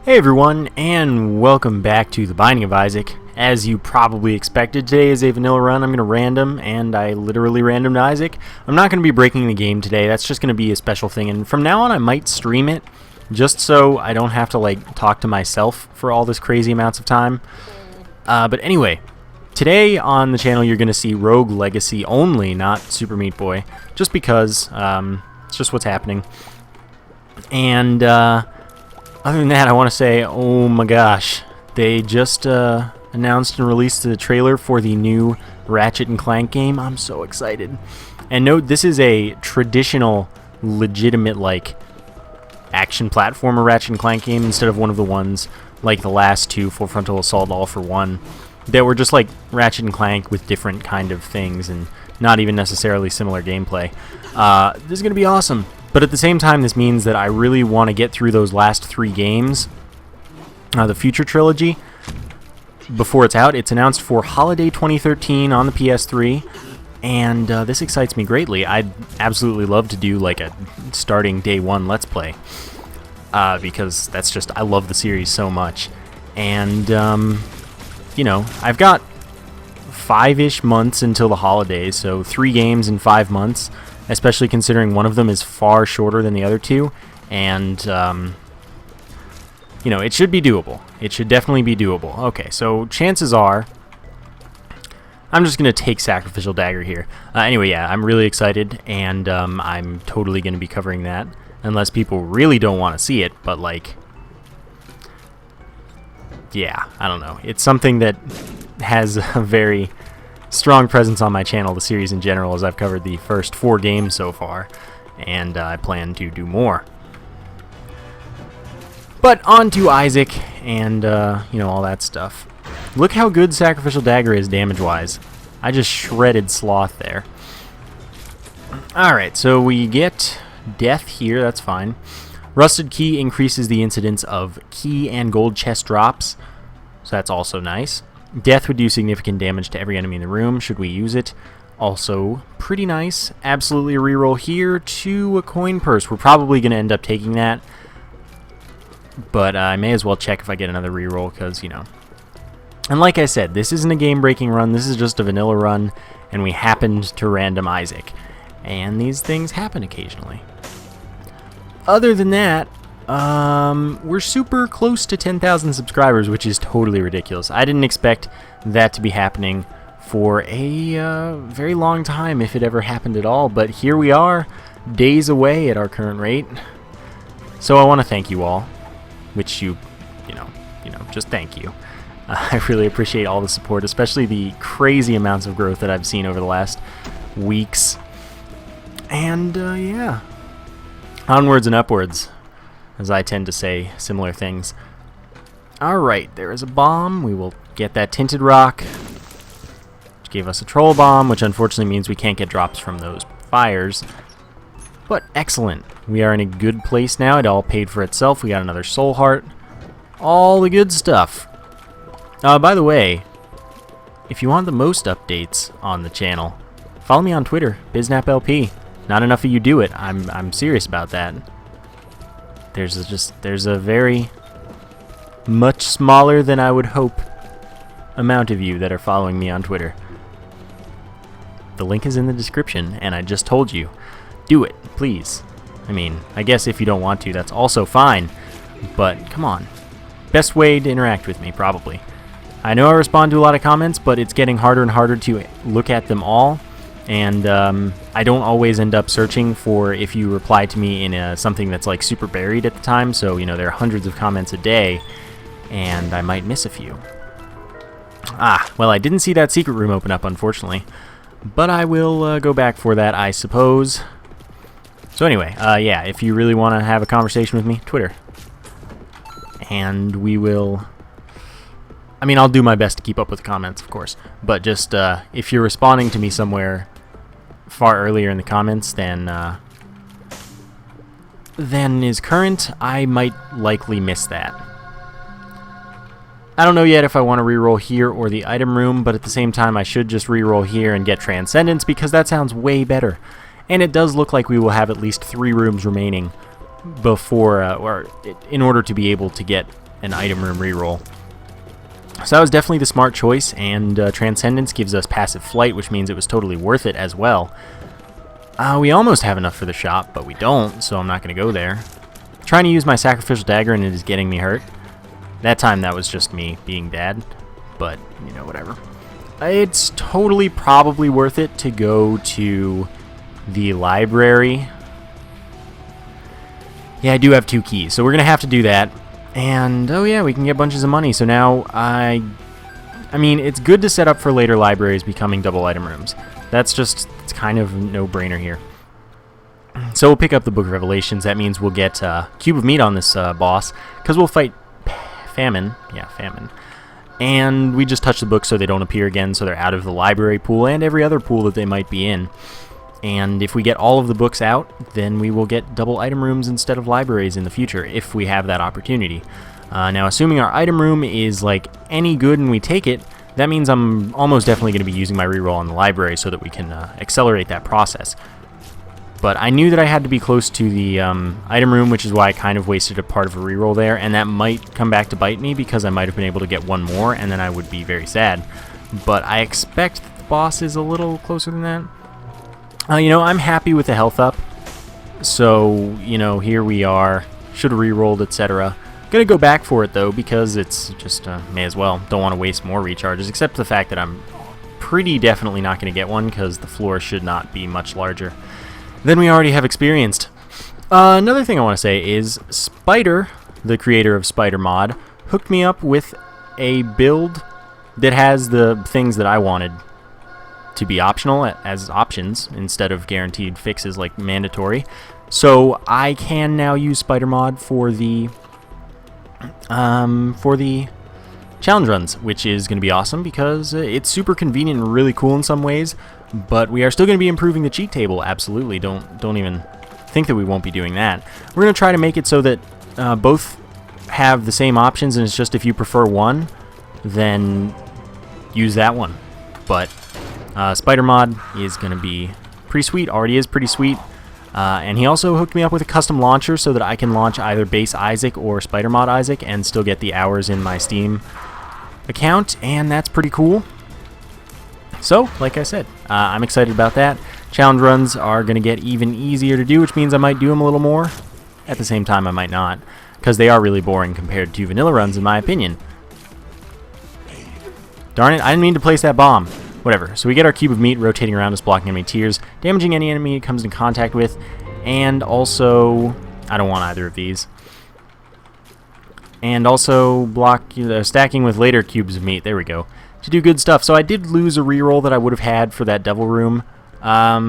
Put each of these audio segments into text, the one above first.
Hey everyone, and welcome back to The Binding of Isaac. As you probably expected, today is a vanilla run. I'm going to random, and I literally randomed Isaac. I'm not going to be breaking the game today. That's just going to be a special thing, and from now on I might stream it, just so I don't have to talk to myself for all this crazy amounts of time. But anyway, today on the channel you're going to see Rogue Legacy only, not Super Meat Boy, just because it's just what's happening. And other than that, I want to say, oh my gosh, they just announced and released the trailer for the new Ratchet & Clank game. I'm so excited. And note, this is a traditional, legitimate, action platformer Ratchet & Clank game instead of one of the ones like the last two, Full Frontal Assault All for One, that were just like Ratchet & Clank with different kind of things and not even necessarily similar gameplay. This is going to be awesome. But at the same time, this means that I really want to get through those last three games, the Future Trilogy, before it's out. It's announced for Holiday 2013 on the PS3, and this excites me greatly. I'd absolutely love to do a starting day one Let's Play, because that's just, I love the series so much. And, you know, I've got 5-ish months until the holidays, so 3 games in 5 months. Especially considering one of them is far shorter than the other two, and, you know, it should be doable. It should definitely be doable. Okay, so chances are, I'm just going to take Sacrificial Dagger here. Anyway, yeah, I'm really excited, and I'm totally going to be covering that, unless people really don't want to see it, but, yeah, I don't know. It's something that has a very strong presence on my channel, the series in general, as I've covered the first 4 games so far, and I plan to do more. But on to Isaac and, you know, all that stuff. Look how good Sacrificial Dagger is damage-wise. I just shredded Sloth there. Alright, so we get Death here, that's fine. Rusted Key increases the incidence of key and gold chest drops, so that's also nice. Death would do significant damage to every enemy in the room, should we use it. Also, pretty nice. Absolutely a reroll here to a coin purse. We're probably going to end up taking that, but I may as well check if I get another reroll, because, you know. And like I said, this isn't a game-breaking run, this is just a vanilla run, and we happened to random Isaac. And these things happen occasionally. Other than that, we're super close to 10,000 subscribers, which is totally ridiculous. I didn't expect that to be happening for a very long time, if it ever happened at all, but here we are, days away at our current rate. So I want to thank you all, which you know, just thank you. I really appreciate all the support, especially the crazy amounts of growth that I've seen over the last weeks. And, yeah, onwards and upwards, as I tend to say similar things. Alright, there is a bomb. We will get that tinted rock, which gave us a troll bomb, which unfortunately means we can't get drops from those fires. But excellent. We are in a good place now. It all paid for itself. We got another soul heart. All the good stuff. By the way, if you want the most updates on the channel, follow me on Twitter, bisnap_LP. Not enough of you do it. I'm serious about that. There's a very much smaller than I would hope amount of you that are following me on Twitter. The link is in the description, and I just told you, do it, please. I mean, I guess if you don't want to, that's also fine, but come on. Best way to interact with me, probably. I know I respond to a lot of comments, but it's getting harder and harder to look at them all. And I don't always end up searching for if you reply to me in something that's super buried at the time, so you know there are hundreds of comments a day, and I might miss a few. Well, I didn't see that secret room open up, unfortunately, but I will go back for that, I suppose. So anyway, yeah, if you really want to have a conversation with me, Twitter. And we will... I mean, I'll do my best to keep up with the comments, of course, but just if you're responding to me somewhere far earlier in the comments than is current, I might likely miss that. I don't know yet if I want to reroll here or the item room, but at the same time I should just reroll here and get Transcendence, because that sounds way better. And it does look like we will have at least 3 rooms remaining before, or in order to be able to get an item room reroll. So that was definitely the smart choice, and Transcendence gives us passive flight, which means it was totally worth it as well. We almost have enough for the shop, but we don't, so I'm not going to go there. Trying to use my sacrificial dagger, and it is getting me hurt. That time, that was just me being bad, but, you know, whatever. It's totally probably worth it to go to the library. Yeah, I do have 2 keys, so we're going to have to do that. And, oh yeah, we can get bunches of money. So now I mean, it's good to set up for later libraries becoming double item rooms. That's just, it's kind of a no-brainer here. So we'll pick up the Book of Revelations. That means we'll get Cube of Meat on this boss, because we'll fight Famine. Yeah, Famine. And we just touch the books so they don't appear again, so they're out of the library pool and every other pool that they might be in. And if we get all of the books out, then we will get double item rooms instead of libraries in the future, if we have that opportunity. Now, assuming our item room is like any good and we take it, that means I'm almost definitely going to be using my reroll in the library so that we can accelerate that process. But I knew that I had to be close to the item room, which is why I kind of wasted a part of a reroll there, and that might come back to bite me because I might have been able to get one more, and then I would be very sad. But I expect the boss is a little closer than that. You know, I'm happy with the health up, so, you know, here we are. Should have rerolled, etc. Gonna go back for it, though, because it's just, may as well. Don't want to waste more recharges, except the fact that I'm pretty definitely not going to get one, because the floor should not be much larger than we already have experienced. Another thing I want to say is Spider, the creator of Spider Mod, hooked me up with a build that has the things that I wanted to be optional as options instead of guaranteed fixes like mandatory. So I can now use Spider Mod for the challenge runs, which is going to be awesome because it's super convenient and really cool in some ways. But we are still going to be improving the cheat table. Absolutely, don't even think that we won't be doing that. We're going to try to make it so that both have the same options, and it's just if you prefer one, then use that one. But Spider Mod is going to be pretty sweet. Already is pretty sweet. And he also hooked me up with a custom launcher so that I can launch either base Isaac or Spider Mod Isaac and still get the hours in my Steam account, and that's pretty cool. So, like I said, I'm excited about that. Challenge runs are going to get even easier to do, which means I might do them a little more. At the same time, I might not, because they are really boring compared to vanilla runs, in my opinion. Darn it, I didn't mean to place that bomb. Whatever. So we get our Cube of Meat rotating around us, blocking enemy tiers, damaging any enemy it comes in contact with, and also, I don't want either of these. And also stacking with later Cubes of Meat. There we go. To do good stuff. So I did lose a reroll that I would have had for that Devil Room. I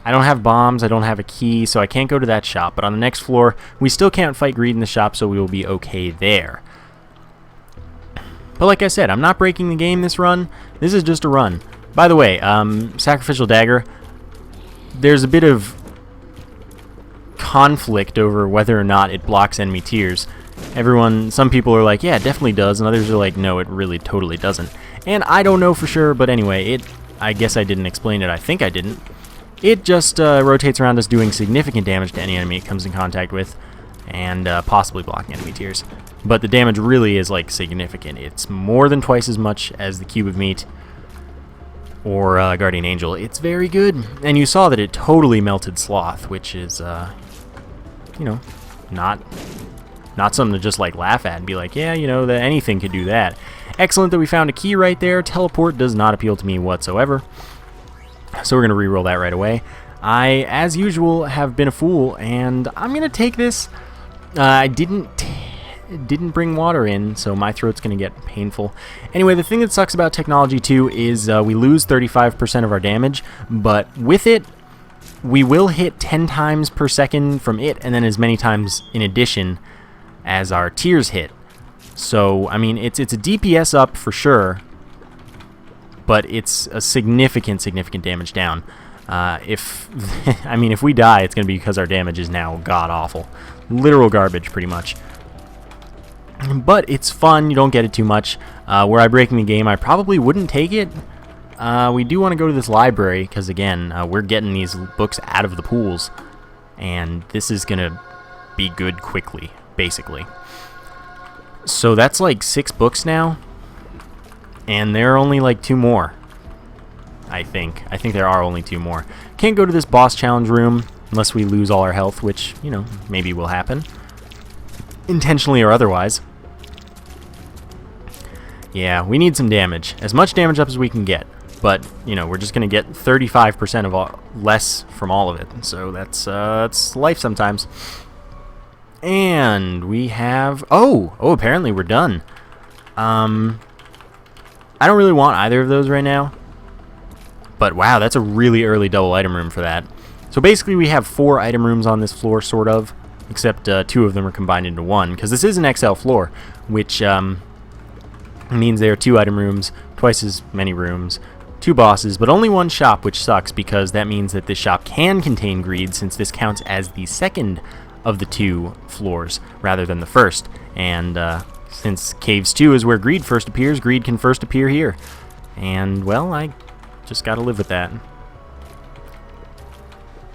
don't have bombs, I don't have a key, so I can't go to that shop. But on the next floor, we still can't fight greed in the shop, so we will be okay there. But like I said, I'm not breaking the game this run. This is just a run. By the way, Sacrificial Dagger, there's a bit of conflict over whether or not it blocks enemy tiers. Some people are like, yeah, it definitely does, and others are like, no, it really totally doesn't. And I don't know for sure, but anyway, I guess I didn't explain it. I think I didn't. It just rotates around us doing significant damage to any enemy it comes in contact with, and possibly blocking enemy tiers. But the damage really is, like, significant. It's more than twice as much as the Cube of Meat or Guardian Angel. It's very good. And you saw that it totally melted Sloth, which is, you know, not something to just, like, laugh at and be like, yeah, you know, that anything could do that. Excellent that we found a key right there. Teleport does not appeal to me whatsoever. So we're going to reroll that right away. I, as usual, have been a fool, and I'm going to take this. I didn't bring water in, so my throat's going to get painful. Anyway, the thing that sucks about technology, too, is we lose 35% of our damage, but with it, we will hit 10 times per second from it, and then as many times in addition as our tiers hit. So, I mean, it's a DPS up for sure, but it's a significant damage down. If we die, it's going to be because our damage is now god-awful. Literal garbage, pretty much. But it's fun, you don't get it too much. Were I breaking the game, I probably wouldn't take it. We do want to go to this library, because again, we're getting these books out of the pools, and this is going to be good quickly, basically. So that's like 6 books now. And there are only like 2 more. I think there are only 2 more. Can't go to this boss challenge room unless we lose all our health, which, you know, maybe will happen. Intentionally or otherwise. Yeah, we need some damage. As much damage up as we can get. But, you know, we're just going to get 35% of less from all of it. So that's life sometimes. And we have... Oh, apparently we're done. I don't really want either of those right now. But wow, that's a really early double item room for that. So basically we have 4 item rooms on this floor, sort of. Except 2 of them are combined into 1. Because this is an XL floor, which means there are 2 item rooms, twice as many rooms, 2 bosses, but only 1 shop, which sucks because that means that this shop can contain greed, since this counts as the second of the 2 floors rather than the first. And since Caves 2 is where greed first appears, greed can first appear here. And, well, I just gotta live with that.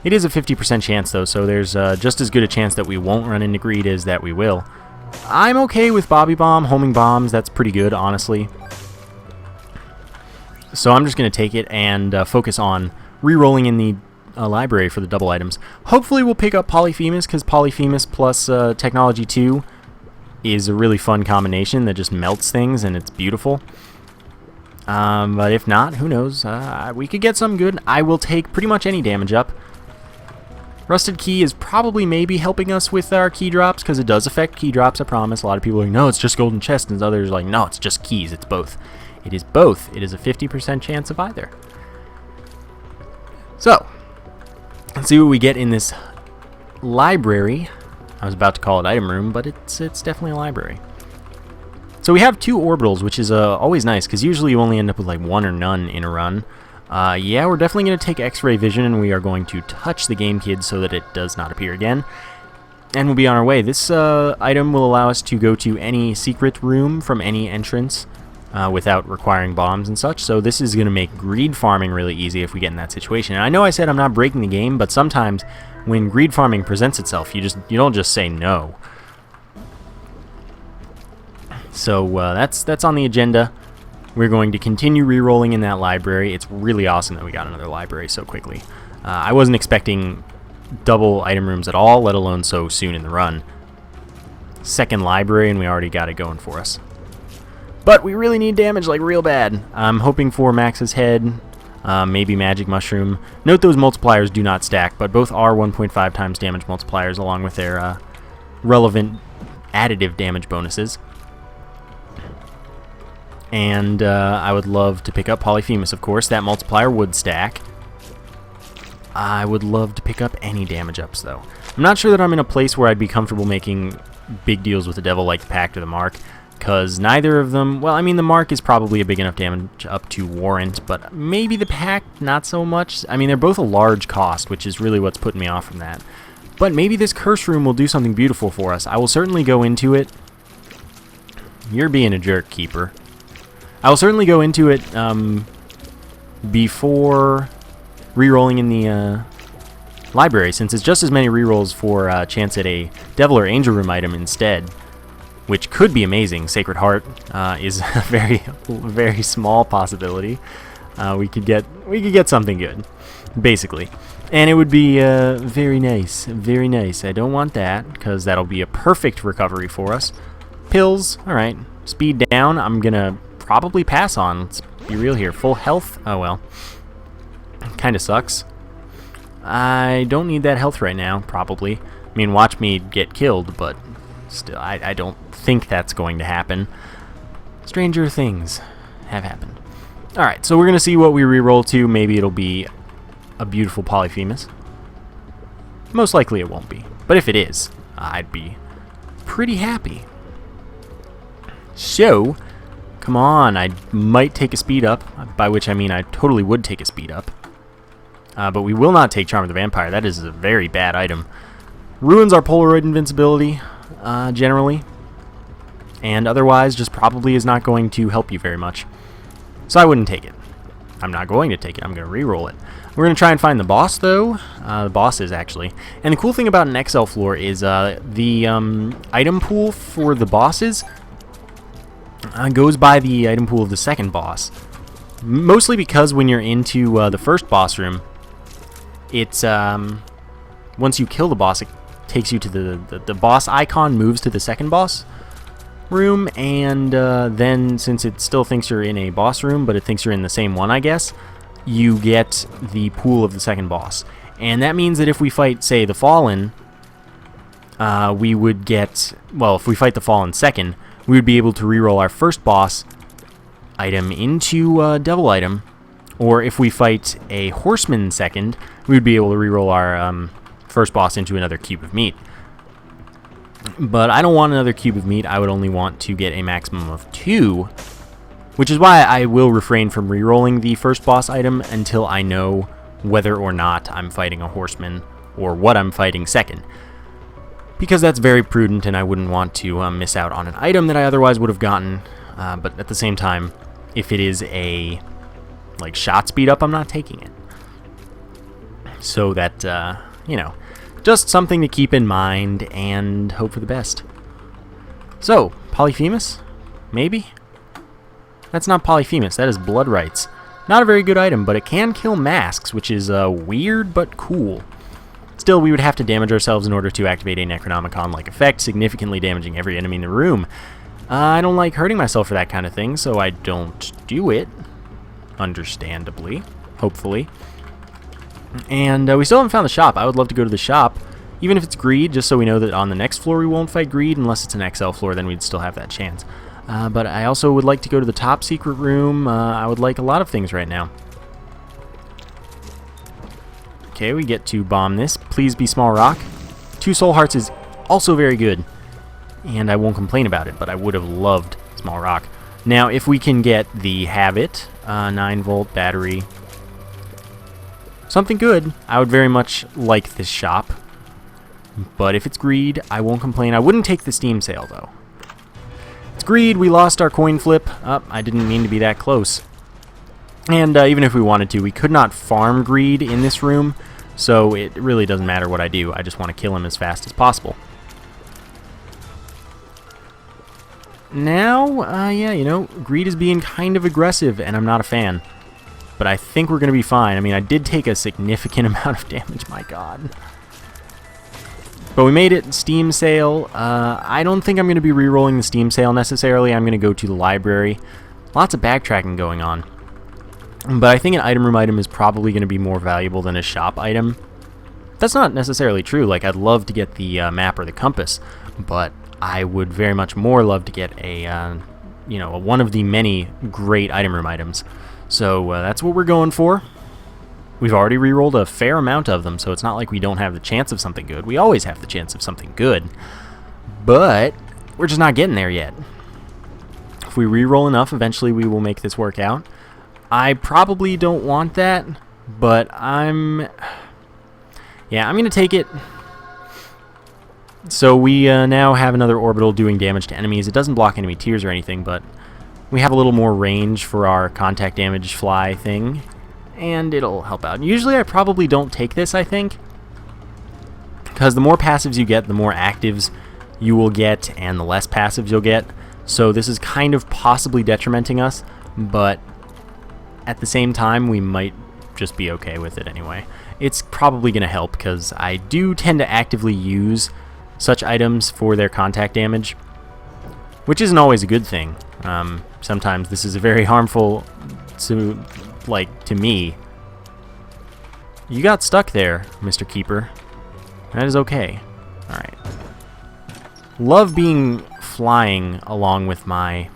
It is a 50% chance, though, so there's just as good a chance that we won't run into greed as that we will. I'm okay with Bobby Bomb, homing bombs. That's pretty good, honestly. So I'm just going to take it and focus on re-rolling in the library for the double items. Hopefully we'll pick up Polyphemus, because Polyphemus plus Technology 2 is a really fun combination that just melts things, and it's beautiful. But if not, who knows? We could get something good. I will take pretty much any damage up. Rusted Key is probably maybe helping us with our key drops, because it does affect key drops, I promise. A lot of people are like, no, it's just golden chest, and others are like, no, it's just keys, it's both. It is both. It is a 50% chance of either. So, let's see what we get in this library. I was about to call it item room, but it's definitely a library. So we have 2 orbitals, which is always nice, because usually you only end up with like 1 or none in a run. Yeah, we're definitely going to take X-ray vision, and we are going to touch the game kid so that it does not appear again. And we'll be on our way. This item will allow us to go to any secret room from any entrance without requiring bombs and such. So this is going to make greed farming really easy if we get in that situation. And I know I said I'm not breaking the game, but sometimes when greed farming presents itself, you don't just say no. So that's on the agenda. We're going to continue re-rolling in that library. It's really awesome that we got another library so quickly. I wasn't expecting double item rooms at all, let alone so soon in the run. Second library, and we already got it going for us. But we really need damage, like real bad. I'm hoping for Max's head, maybe Magic Mushroom. Note those multipliers do not stack, but both are 1.5 times damage multipliers along with their relevant additive damage bonuses. And I would love to pick up Polyphemus, of course. That multiplier would stack. I would love to pick up any damage ups, though. I'm not sure that I'm in a place where I'd be comfortable making big deals with the Devil like the Pact or the Mark, because neither of them... Well, I mean, the Mark is probably a big enough damage up to warrant, but maybe the Pact, not so much. I mean, they're both a large cost, which is really what's putting me off from that. But maybe this Curse Room will do something beautiful for us. I will certainly go into it. You're being a jerk, Keeper. I will certainly go into it before re-rolling in the library, since it's just as many re-rolls for chance at a Devil or Angel Room item instead, which could be amazing. Sacred Heart is a very small possibility. We could get something good, basically, and it would be very nice, very nice. I don't want that, because that'll be a perfect recovery for us. Pills, all right. Speed down. I'm gonna probably pass on. Let's be real here. Full health? Oh well. Kind of sucks. I don't need that health right now, probably. I mean, watch me get killed, but still, I don't think that's going to happen. Stranger things have happened. Alright, so we're going to see what we reroll to. Maybe it'll be a beautiful Polyphemus. Most likely it won't be. But if it is, I'd be pretty happy. So... Come on, I might take a speed up, by which I mean I totally would take a speed up. But we will not take Charm of the Vampire. That is a very bad item. Ruins our Polaroid invincibility, generally. And otherwise, just probably is not going to help you very much. So I wouldn't take it. I'm not going to take it. I'm going to re-roll it. We're going to try and find the boss, though. The boss is, actually. And the cool thing about an XL floor is the item pool for the bosses goes by the item pool of the second boss. Mostly because when you're into the first boss room, it's once you kill the boss, it takes you to the boss icon moves to the second boss room, and then since it still thinks you're in a boss room, but it thinks you're in the same one, I guess, you get the pool of the second boss. And that means that if we fight, say, the Fallen, we would get, well, if we fight the Fallen second, we would be able to reroll our first boss item into devil item, or if we fight a Horseman second, we would be able to reroll our first boss into another cube of meat. But I don't want another cube of meat. I would only want to get a maximum of 2, which is why I will refrain from rerolling the first boss item until I know whether or not I'm fighting a Horseman or what I'm fighting second. Because that's very prudent, and I wouldn't want to miss out on an item that I otherwise would have gotten. But at the same time, if it is a like shot speed up, I'm not taking it. So that, you know, just something to keep in mind and hope for the best. So, Polyphemus? Maybe? That's not Polyphemus, that is Blood Rites. Not a very good item, but it can kill masks, which is weird but cool. Still, we would have to damage ourselves in order to activate a Necronomicon-like effect, significantly damaging every enemy in the room. I don't like hurting myself for that kind of thing, so I don't do it. Understandably. Hopefully. And we still haven't found the shop. I would love to go to the shop, even if it's greed, just so we know that on the next floor we won't fight greed, unless it's an XL floor, then we'd still have that chance. But I also would like to go to the top secret room. I would like a lot of things right now. Okay, we get to bomb this. Please be small rock. 2 soul hearts is also very good, and I won't complain about it, but I would have loved small rock. Now, if we can get the Habit, 9-volt battery, something good, I would very much like this shop. But if it's greed, I won't complain. I wouldn't take the Steam sale, though. It's greed. We lost our coin flip. I didn't mean to be that close. And even if we wanted to, we could not farm greed in this room, so it really doesn't matter what I do. I just want to kill him as fast as possible. Now, yeah, you know, greed is being kind of aggressive, and I'm not a fan. But I think we're going to be fine. I mean, I did take a significant amount of damage, my god. But we made it. Steam sale. I don't think I'm going to be re-rolling the Steam sale necessarily. I'm going to go to the library. Lots of backtracking going on. But I think an item room item is probably going to be more valuable than a shop item. That's not necessarily true. Like, I'd love to get the map or the compass, but I would very much more love to get a, you know, one of the many great item room items. So that's what we're going for. We've already re-rolled a fair amount of them, so it's not like we don't have the chance of something good. We always have the chance of something good, but we're just not getting there yet. If we re-roll enough, eventually we will make this work out. I probably don't want that, but I'm going to take it. So we now have another orbital doing damage to enemies. It doesn't block enemy tiers or anything, but we have a little more range for our contact damage fly thing, and it'll help out. Usually I probably don't take this, I think, because the more passives you get, the more actives you will get, and the less passives you'll get. So this is kind of possibly detrimenting us, but at the same time, we might just be okay with it anyway. It's probably going to help, because I do tend to actively use such items for their contact damage, which isn't always a good thing. Sometimes this is very harmful to me. You got stuck there, Mr. Keeper. That is okay. Alright. Love being flying along with my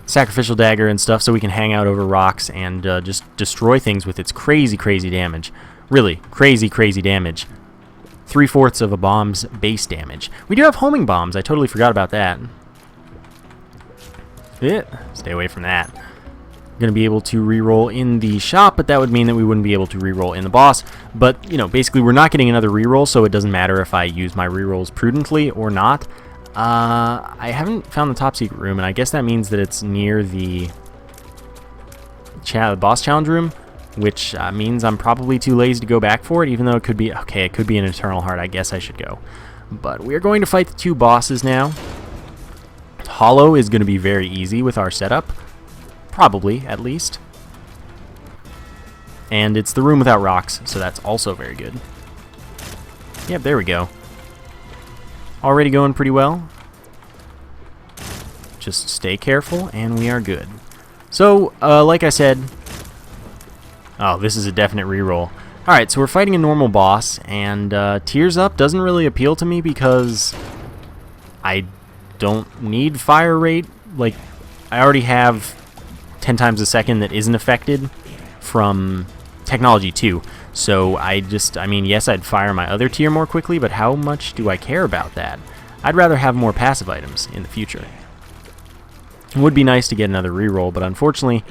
sacrificial dagger and stuff, so we can hang out over rocks and just destroy things with its crazy, crazy damage. Really, crazy, crazy damage. 3/4 of a bomb's base damage. We do have homing bombs. I totally forgot about that. Stay away from that. Going to be able to reroll in the shop, but that would mean that we wouldn't be able to reroll in the boss. But, you know, basically we're not getting another reroll, so it doesn't matter if I use my rerolls prudently or not. I haven't found the top secret room, and I guess that means that it's near the boss challenge room, which means I'm probably too lazy to go back for it, even though it could be, okay, it could be an Eternal Heart. I guess I should go. But we are going to fight the 2 bosses now. Hollow is going to be very easy with our setup. Probably, at least. And it's the room without rocks, so that's also very good. Yep, there we go. Already going pretty well. Just stay careful, and we are good. So, like I said... Oh, this is a definite reroll. Alright, so we're fighting a normal boss, and Tears Up doesn't really appeal to me because I don't need fire rate. Like, I already have 10 times a second that isn't affected from Technology 2. So I mean, yes, I'd fire my other tier more quickly, but how much do I care about that? I'd rather have more passive items in the future. It would be nice to get another reroll, but unfortunately,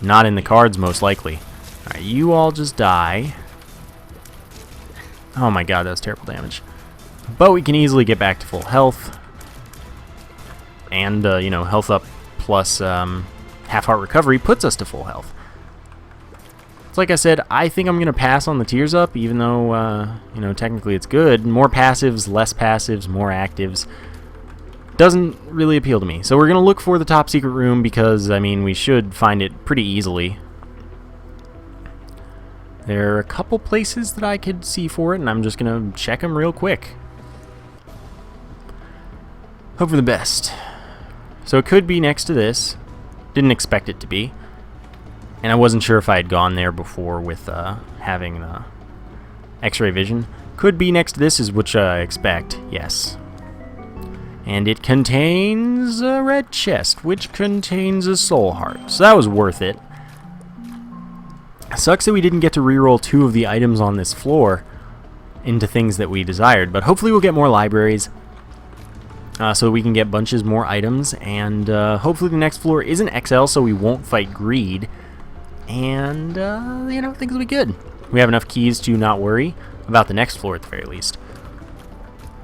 not in the cards most likely. Alright, you all just die. Oh my god, that was terrible damage. But we can easily get back to full health. And, you know, health up plus half heart recovery puts us to full health. So like I said, I think I'm going to pass on the Tears Up, even though, you know, technically it's good. More passives, less passives, more actives. Doesn't really appeal to me. So we're going to look for the top secret room because, I mean, we should find it pretty easily. There are a couple places that I could see for it, and I'm just going to check them real quick. Hope for the best. So it could be next to this. Didn't expect it to be. And I wasn't sure if I had gone there before with having the X-ray vision. Could be next to this is which I expect, yes. And it contains a red chest, which contains a soul heart. So that was worth it. Sucks that we didn't get to reroll 2 of the items on this floor into things that we desired, but hopefully we'll get more libraries so we can get bunches more items, and hopefully the next floor isn't XL so we won't fight greed, and you know, things will be good. We have enough keys to not worry about the next floor at the very least.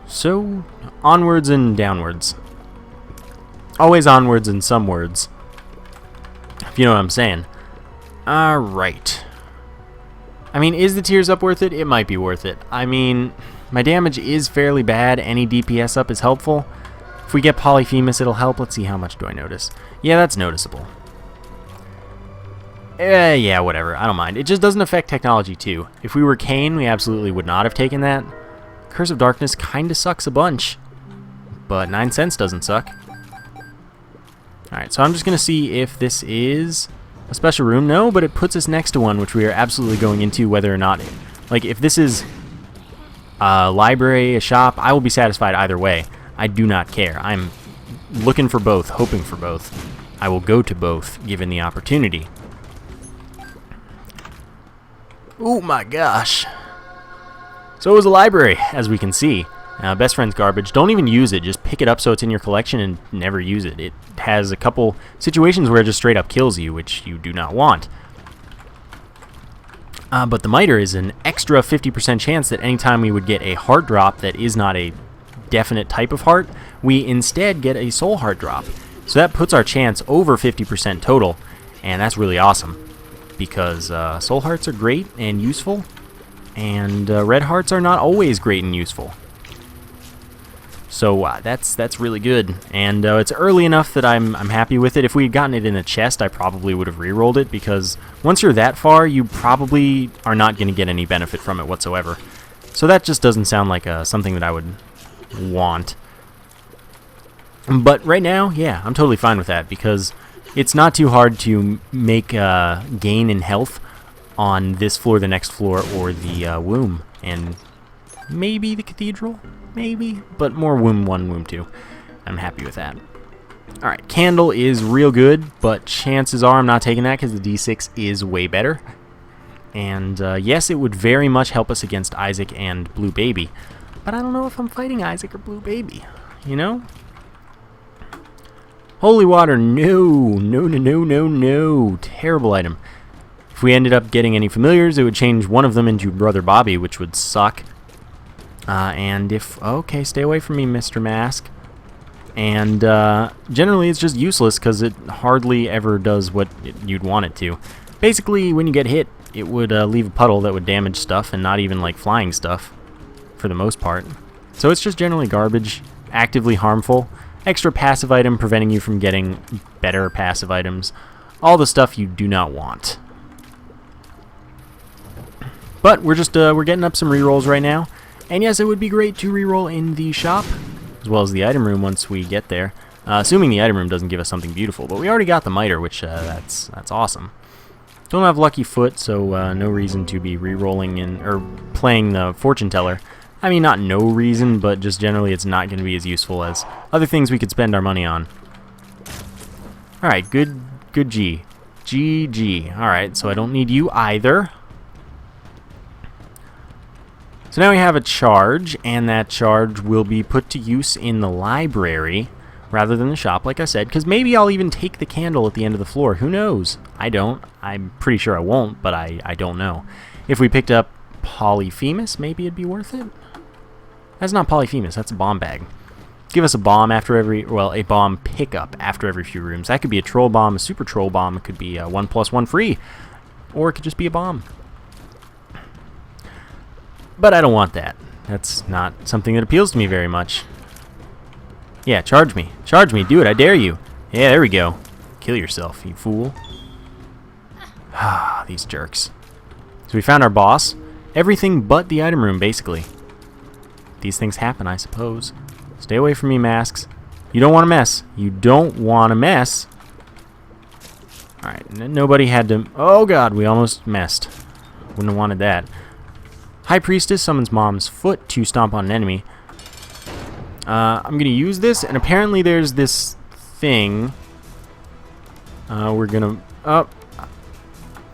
So, onwards and downwards. Always onwards in some words, if you know what I'm saying. Alright. I mean, is the Tears Up worth it? It might be worth it. I mean, my damage is fairly bad. Any DPS up is helpful. If we get Polyphemus, it'll help. Let's see, how much do I notice? Yeah, that's noticeable. Yeah, whatever. I don't mind. It just doesn't affect Technology 2. If we were Cain, we absolutely would not have taken that. Curse of Darkness kinda sucks a bunch, but 9 cents doesn't suck. Alright, so I'm just gonna see if this is a special room. No, but it puts us next to one, which we are absolutely going into whether or not... Like, if this is a library, a shop, I will be satisfied either way. I do not care. I'm looking for both, hoping for both. I will go to both, given the opportunity. Oh my gosh. So it was a library, as we can see. Best friend's garbage. Don't even use it. Just pick it up so it's in your collection and never use it. It has a couple situations where it just straight up kills you, which you do not want. But the miter is an extra 50% chance that anytime we would get a heart drop that is not a definite type of heart, we instead get a soul heart drop. So that puts our chance over 50% total, and that's really awesome. Because soul hearts are great and useful, and red hearts are not always great and useful. So that's really good, and it's early enough that I'm happy with it. If we had gotten it in a chest, I probably would have re-rolled it, because once you're that far, you probably are not going to get any benefit from it whatsoever. So that just doesn't sound like something that I would want. But right now, yeah, I'm totally fine with that, because it's not too hard to make gain in health on this floor, the next floor, or the womb, and maybe the Cathedral, maybe, but more womb 1, womb 2. I'm happy with that. Alright, Candle is real good, but chances are I'm not taking that because the D6 is way better. And yes, it would very much help us against Isaac and Blue Baby, but I don't know if I'm fighting Isaac or Blue Baby, you know? Holy Water, no, no, no, no, no, no, terrible item. If we ended up getting any familiars, it would change one of them into Brother Bobby, which would suck. And if... Okay, stay away from me, Mr. Mask. And generally it's just useless because it hardly ever does what you'd want it to. Basically, when you get hit, it would leave a puddle that would damage stuff, and not even like flying stuff, for the most part. So it's just generally garbage, actively harmful, extra passive item preventing you from getting better passive items. All the stuff you do not want. But we're getting up some rerolls right now. And yes, it would be great to reroll in the shop, as well as the item room once we get there. Assuming the item room doesn't give us something beautiful. But we already got the miter, which that's awesome. Don't have lucky foot, so no reason to be rerolling or playing the fortune teller. I mean, not no reason, but just generally it's not going to be as useful as other things we could spend our money on. Alright, good G. GG. Alright, so I don't need you either. So now we have a charge, and that charge will be put to use in the library rather than the shop, like I said, because maybe I'll even take the candle at the end of the floor. Who knows? I don't. I'm pretty sure I won't, but I don't know. If we picked up Polyphemus, maybe it'd be worth it? That's not Polyphemus, that's a bomb bag. Give us a bomb after every, well, a bomb pickup after every few rooms. That could be a troll bomb, a super troll bomb. It could be a 1+1 free, or it could just be a bomb. But I don't want that. That's not something that appeals to me very much. Yeah, charge me. Charge me. Do it. I dare you. Yeah, there we go. Kill yourself, you fool. Ah, these jerks. So we found our boss. Everything but the item room, basically. These things happen, I suppose. Stay away from me, masks. You don't want to mess. You don't want to mess. Alright, nobody had to... Oh, God, we almost messed. Wouldn't have wanted that. High Priestess summons Mom's foot to stomp on an enemy. I'm going to use this, and apparently there's this thing. We're going to... Oh.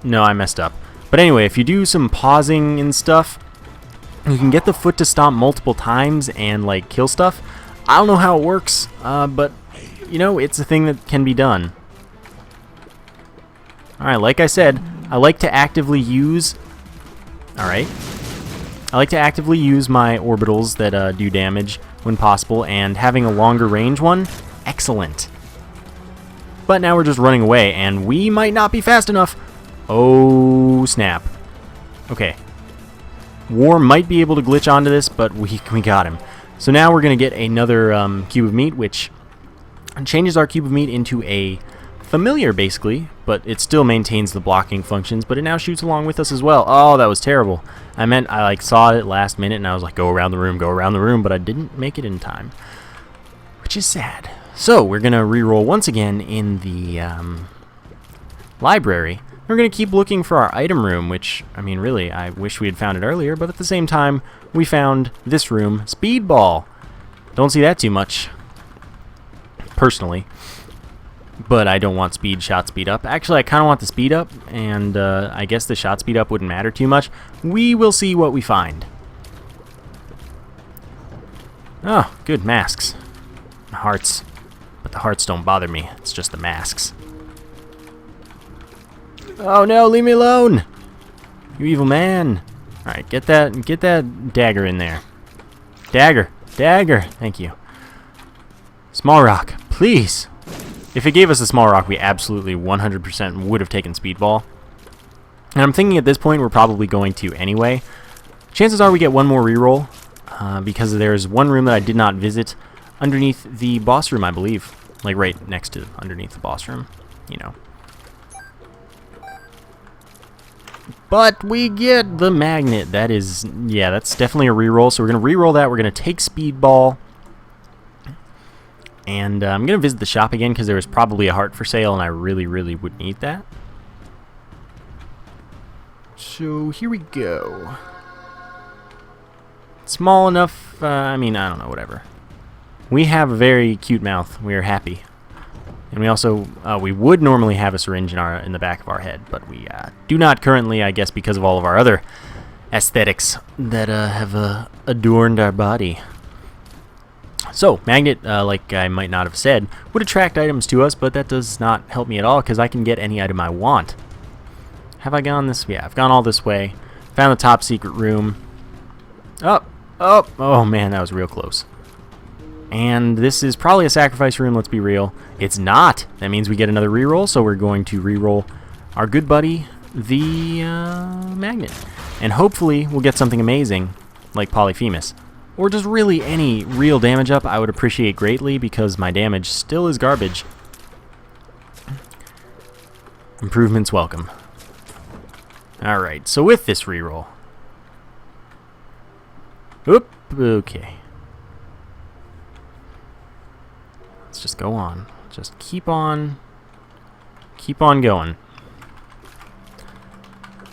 No, I messed up. But anyway, if you do some pausing and stuff, you can get the foot to stomp multiple times and, like, kill stuff. I don't know how it works, but, you know, it's a thing that can be done. Alright, like I said, I like to actively use... Alright. I like to actively use my orbitals that do damage when possible, and having a longer range one, excellent. But now we're just running away, and we might not be fast enough. Oh, snap. Okay. War might be able to glitch onto this, but we got him. So now we're going to get another cube of meat, which changes our cube of meat into a familiar, basically, but it still maintains the blocking functions, but it now shoots along with us as well. Oh, that was terrible. I like saw it last minute, and I was like, go around the room, but I didn't make it in time, which is sad. So we're going to reroll once again in the library. We're going to keep looking for our item room, which, I mean, really, I wish we had found it earlier, but at the same time, we found this room, Speedball. Don't see that too much, personally. But I don't want shot speed up. Actually, I kind of want the speed up, and I guess the shot speed up wouldn't matter too much. We will see what we find. Oh, good masks. Hearts. But the hearts don't bother me. It's just the masks. Oh no, leave me alone! You evil man. Alright, get that dagger in there. Dagger. Thank you. Small rock, please. If it gave us a small rock, we absolutely 100% would have taken Speedball. And I'm thinking at this point we're probably going to anyway. Chances are we get one more reroll, because there's one room that I did not visit underneath the boss room, I believe. Like right next to underneath the boss room, you know. But we get the magnet. That is, yeah, that's definitely a reroll. So we're going to reroll that. We're going to take Speedball. And I'm going to visit the shop again because there was probably a heart for sale, and I really, really would need that. So here we go. Small enough, I mean, I don't know, whatever. We have a very cute mouth. We are happy. And we also, we would normally have a syringe in the back of our head, but we do not currently, I guess, because of all of our other aesthetics that have adorned our body. So, magnet, like I might not have said, would attract items to us, but that does not help me at all, because I can get any item I want. Have I gone this? Yeah, I've gone all this way. Found the top secret room. Oh man, that was real close. And this is probably a sacrifice room, let's be real. It's not! That means we get another reroll, so we're going to reroll our good buddy, the magnet. And hopefully we'll get something amazing, like Polyphemus. or just really any real damage up, I would appreciate greatly because my damage still is garbage. Improvements welcome. Alright, so with this reroll. Oop, okay. Let's just go on. Just keep on going.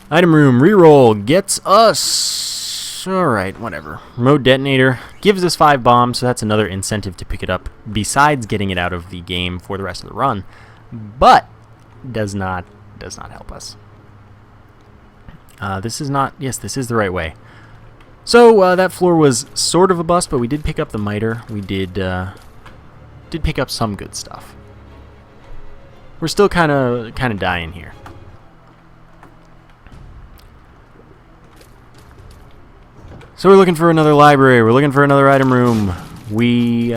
Item room reroll gets us. Alright, whatever. Remote detonator gives us 5 bombs, so that's another incentive to pick it up besides getting it out of the game for the rest of the run. But does not help us. This is not. Yes, this is the right way. So that floor was sort of a bust, but we did pick up the miter. We did pick up some good stuff. We're still kind of dying here. So we're looking for another library. We're looking for another item room. We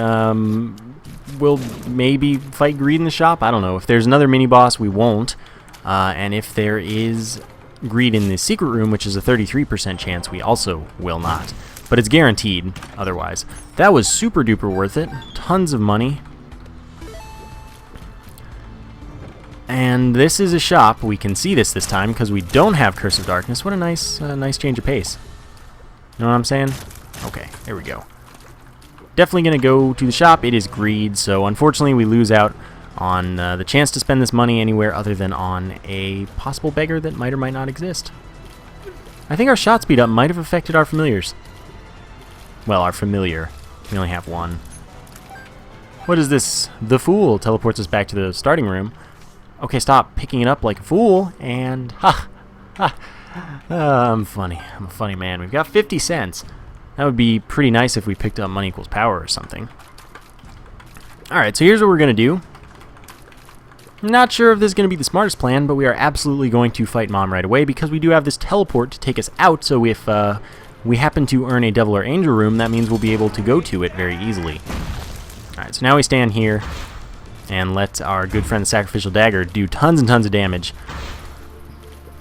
will maybe fight greed in the shop. I don't know. If there's another mini boss, we won't. And if there is greed in the secret room, which is a 33% chance, we also will not. But it's guaranteed otherwise. That was super duper worth it. Tons of money. And this is a shop. We can see this time because we don't have Curse of Darkness. What a nice change of pace. You know what I'm saying? Okay, there we go. Definitely going to go to the shop. It is greed, so unfortunately we lose out on the chance to spend this money anywhere other than on a possible beggar that might or might not exist. I think our shot speed up might have affected our familiars. Well, our familiar. We only have one. What is this? The Fool teleports us back to the starting room. Okay, stop picking it up like a fool, and I'm funny. I'm a funny man. We've got 50 cents. That would be pretty nice if we picked up money equals power or something. Alright, so here's what we're going to do. I'm not sure if this is going to be the smartest plan, but we are absolutely going to fight Mom right away because we do have this teleport to take us out, so if we happen to earn a Devil or Angel room, that means we'll be able to go to it very easily. Alright, so now we stand here and let our good friend the Sacrificial Dagger do tons and tons of damage.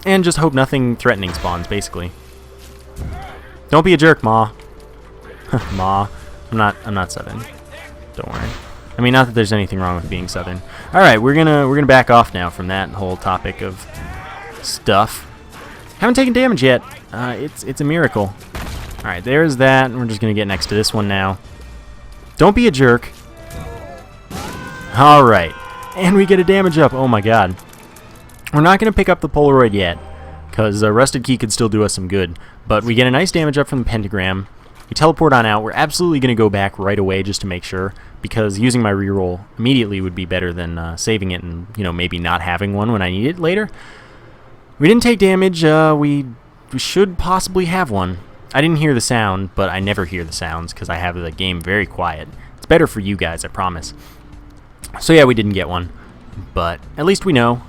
And just hope nothing threatening spawns, basically. Don't be a jerk, Ma. Ma. I'm not Southern. Don't worry. I mean, not that there's anything wrong with being Southern. Alright, we're gonna back off now from that whole topic of stuff. Haven't taken damage yet. It's a miracle. Alright, there's that. We're just gonna get next to this one now. Don't be a jerk. Alright. And we get a damage up. Oh my god. We're not going to pick up the Polaroid yet, because Rusted Key could still do us some good. But we get a nice damage up from the Pentagram. We teleport on out. We're absolutely going to go back right away just to make sure, because using my reroll immediately would be better than saving it and, you know, maybe not having one when I need it later. We didn't take damage. We should possibly have one. I didn't hear the sound, but I never hear the sounds because I have the game very quiet. It's better for you guys, I promise. So yeah, we didn't get one, but at least we know.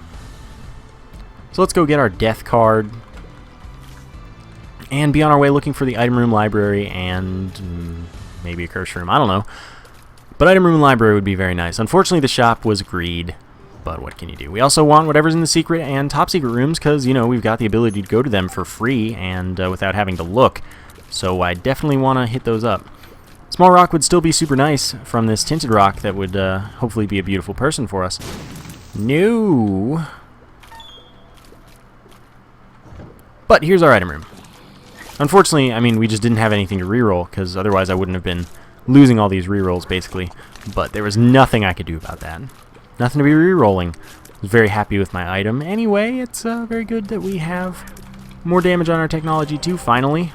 So let's go get our death card and be on our way looking for the item room library and maybe a curse room. I don't know. But item room and library would be very nice. Unfortunately, the shop was greed, but what can you do? We also want whatever's in the secret and top secret rooms because, you know, we've got the ability to go to them for free and without having to look. So I definitely want to hit those up. Small rock would still be super nice from this tinted rock that would hopefully be a beautiful person for us. No. But here's our item room. Unfortunately, I mean, we just didn't have anything to reroll because otherwise I wouldn't have been losing all these rerolls basically. But there was nothing I could do about that. Nothing to be rerolling. I was very happy with my item. Anyway, it's very good that we have more damage on our technology too, finally.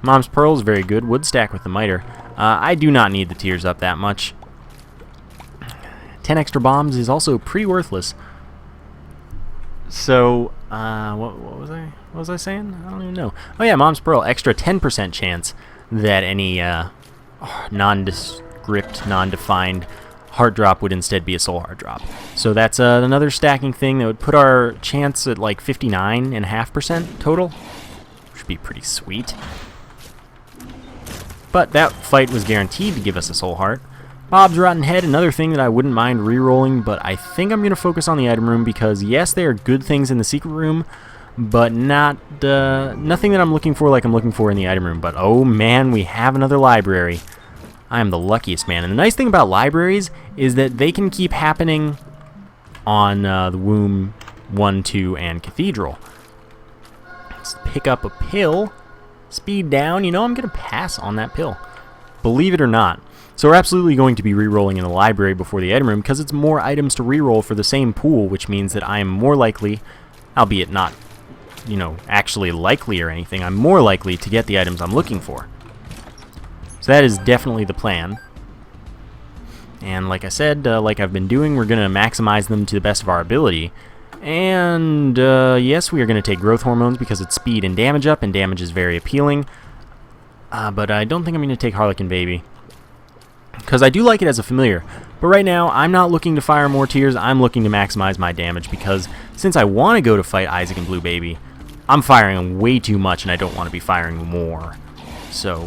Mom's Pearl is very good. Would stack with the miter. I do not need the tears up that much. 10 extra bombs is also pretty worthless. So, what was I saying? I don't even know. Oh yeah, Mom's Pearl, extra 10% chance that any nondescript, non-defined heart drop would instead be a soul heart drop. So that's another stacking thing that would put our chance at like 59.5% total. Should be pretty sweet. But that fight was guaranteed to give us a soul heart. Bob's Rotten Head, another thing that I wouldn't mind re-rolling, but I think I'm going to focus on the item room because, yes, there are good things in the secret room, but nothing that I'm looking for like I'm looking for in the item room. But oh man, we have another library. I am the luckiest man. And the nice thing about libraries is that they can keep happening on the Womb 1, 2, and Cathedral. Let's pick up a pill. Speed down. You know, I'm going to pass on that pill. Believe it or not. So we're absolutely going to be re-rolling in the library before the item room because it's more items to re-roll for the same pool, which means that I am more likely, albeit not, you know, actually likely or anything, I'm more likely to get the items I'm looking for. So that is definitely the plan. And like I said, like I've been doing, we're going to maximize them to the best of our ability. And yes, we are going to take growth hormones because it's speed and damage up, and damage is very appealing. But I don't think I'm going to take Harlequin Baby, because I do like it as a familiar. But right now, I'm not looking to fire more tears, I'm looking to maximize my damage, because since I want to go to fight Isaac and Blue Baby, I'm firing way too much, and I don't want to be firing more. So,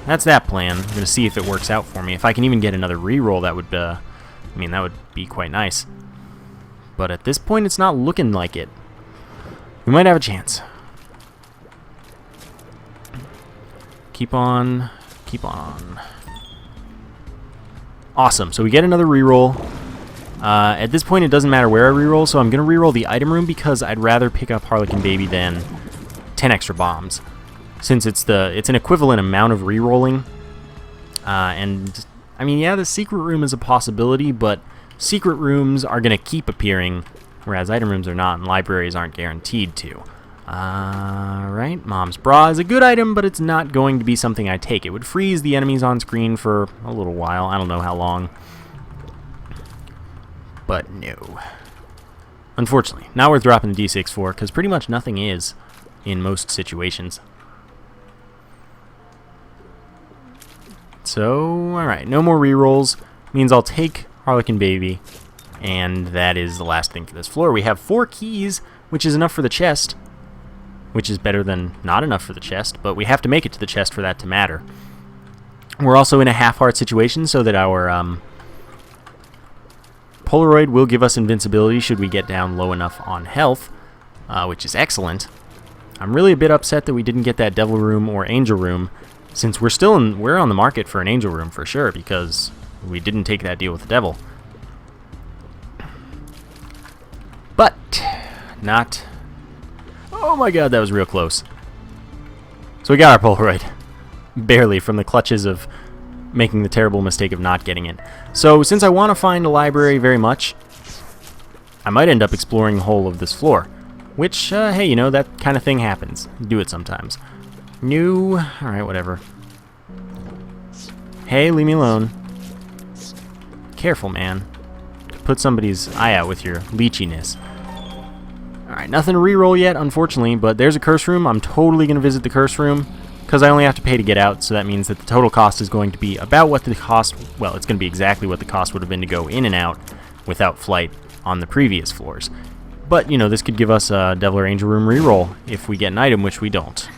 that's that plan. I'm going to see if it works out for me. If I can even get another reroll, that would, I mean, that would be quite nice. But at this point, it's not looking like it. We might have a chance. Keep on. Keep on. Awesome. So we get another reroll. At this point, it doesn't matter where I reroll, so I'm going to reroll the item room because I'd rather pick up Harlequin Baby than 10 extra bombs, since it's an equivalent amount of rerolling. And I mean, yeah, the secret room is a possibility, but secret rooms are going to keep appearing, whereas item rooms are not, and libraries aren't guaranteed to. Right, Mom's Bra is a good item, but it's not going to be something I take. It would freeze the enemies on screen for a little while. I don't know how long. But no. Unfortunately, not worth dropping the D6 for, because pretty much nothing is in most situations. So, alright, no more rerolls. Means I'll take Harlequin Baby, and that is the last thing for this floor. We have 4 keys, which is enough for the chest, which is better than not enough for the chest, but we have to make it to the chest for that to matter. We're also in a half-heart situation, so that our Polaroid will give us invincibility should we get down low enough on health, which is excellent. I'm really a bit upset that we didn't get that Devil Room or Angel Room, since we're on the market for an Angel Room for sure, because we didn't take that deal with the Devil. But not. Oh my god, that was real close. So we got our Polaroid. Barely, from the clutches of making the terrible mistake of not getting it. So since I want to find a library very much, I might end up exploring the whole of this floor. Which, hey, you know, that kind of thing happens. Do it sometimes. New. Alright, whatever. Hey, leave me alone. Careful, man. Put somebody's eye out with your leechiness. Alright, nothing to reroll yet, unfortunately, but there's a curse room. I'm totally going to visit the curse room, because I only have to pay to get out, so that means that the total cost is going to be about what the cost, well, it's going to be exactly what the cost would have been to go in and out without flight on the previous floors. But, you know, this could give us a Devil or Angel Room reroll if we get an item, which we don't.